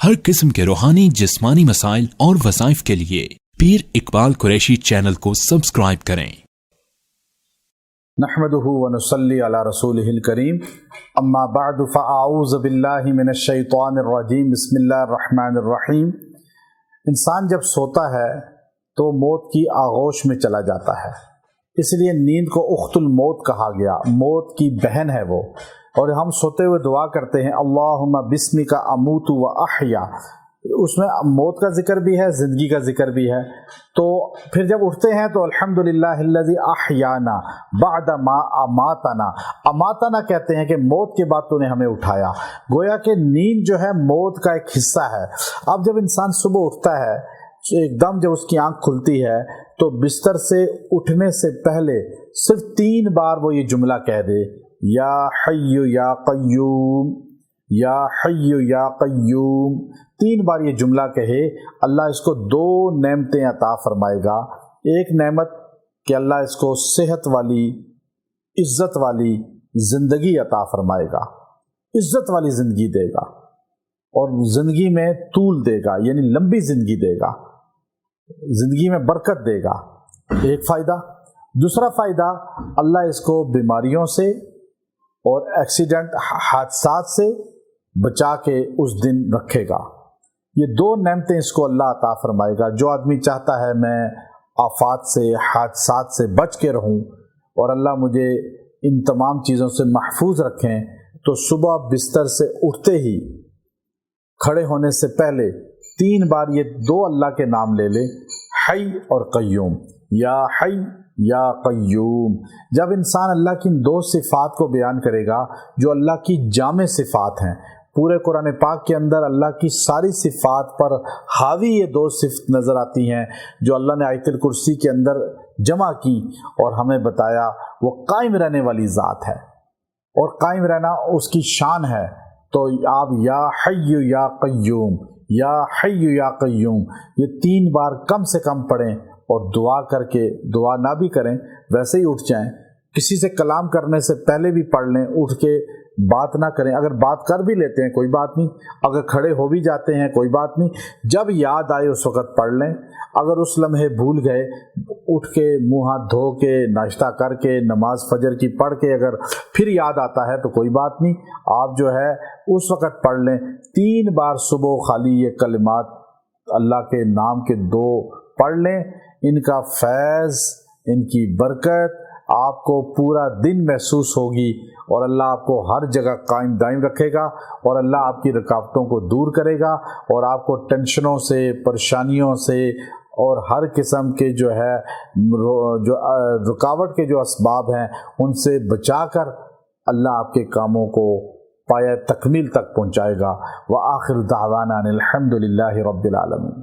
ہر قسم کے روحانی جسمانی مسائل اور وظائف کے لیے پیر اقبال قریشی چینل کو سبسکرائب کریں۔ نحمده ونصلي على رسوله الكريم اما بعد فاعوذ باللہ من الشیطان الرجیم بسم اللہ الرحمن الرحیم۔ انسان جب سوتا ہے تو موت کی آغوش میں چلا جاتا ہے، اس لیے نیند کو اخت الموت کہا گیا، موت کی بہن ہے وہ۔ اور ہم سوتے ہوئے دعا کرتے ہیں اللہم بسمک اموت و احیا، اس میں موت کا ذکر بھی ہے، زندگی کا ذکر بھی ہے۔ تو پھر جب اٹھتے ہیں تو الحمدللہ الذی احیانا بعد ما اماتنا، اماتنا کہتے ہیں کہ موت کے بعد تو نے ہمیں اٹھایا، گویا کہ نیند جو ہے موت کا ایک حصہ ہے۔ اب جب انسان صبح اٹھتا ہے، ایک دم جب اس کی آنکھ کھلتی ہے تو بستر سے اٹھنے سے پہلے صرف 3 بار وہ یہ جملہ کہہ دے، یا حی یا قیوم، یا حی یا قیوم، 3 بار یہ جملہ کہے، اللہ اس کو 2 نعمتیں عطا فرمائے گا۔ ایک نعمت کہ اللہ اس کو صحت والی، عزت والی زندگی عطا فرمائے گا، عزت والی زندگی دے گا، اور زندگی میں طول دے گا، یعنی لمبی زندگی دے گا، زندگی میں برکت دے گا، ایک فائدہ۔ دوسرا فائدہ، اللہ اس کو بیماریوں سے اور ایکسیڈنٹ حادثات سے بچا کے اس دن رکھے گا۔ یہ 2 نعمتیں اس کو اللہ عطا فرمائے گا۔ جو آدمی چاہتا ہے میں آفات سے، حادثات سے بچ کے رہوں اور اللہ مجھے ان تمام چیزوں سے محفوظ رکھیں، تو صبح بستر سے اٹھتے ہی، کھڑے ہونے سے پہلے 3 بار یہ 2 اللہ کے نام لے لے، حی اور قیوم، یا حی یا قیوم۔ جب انسان اللہ کی ان 2 صفات کو بیان کرے گا جو اللہ کی جامع صفات ہیں، پورے قرآن پاک کے اندر اللہ کی ساری صفات پر حاوی یہ 2 صفات نظر آتی ہیں جو اللہ نے آیت الکرسی کے اندر جمع کی اور ہمیں بتایا وہ قائم رہنے والی ذات ہے، اور قائم رہنا اس کی شان ہے۔ تو آپ یا حی یا قیوم، یا حی یا قیوم یہ 3 بار کم سے کم پڑھیں، اور دعا کر کے، دعا نہ بھی کریں ویسے ہی اٹھ جائیں، کسی سے کلام کرنے سے پہلے بھی پڑھ لیں، اٹھ کے بات نہ کریں، اگر بات کر بھی لیتے ہیں کوئی بات نہیں، اگر کھڑے ہو بھی جاتے ہیں کوئی بات نہیں، جب یاد آئے اس وقت پڑھ لیں۔ اگر اس لمحے بھول گئے، اٹھ کے منہ ہاتھ دھو کے ناشتہ کر کے نماز فجر کی پڑھ کے اگر پھر یاد آتا ہے تو کوئی بات نہیں، آپ جو ہے اس وقت پڑھ لیں۔ 3 بار صبح خالی یہ کلمات اللہ کے نام کے 2 پڑھ لیں، ان کا فیض، ان کی برکت آپ کو پورا دن محسوس ہوگی، اور اللہ آپ کو ہر جگہ قائم دائم رکھے گا، اور اللہ آپ کی رکاوٹوں کو دور کرے گا، اور آپ کو ٹینشنوں سے، پریشانیوں سے، اور ہر قسم کے جو ہے جو رکاوٹ کے جو اسباب ہیں ان سے بچا کر اللہ آپ کے کاموں کو پایہ تکمیل تک پہنچائے گا۔ وآخر دعوانا الحمد للہ رب العالمین۔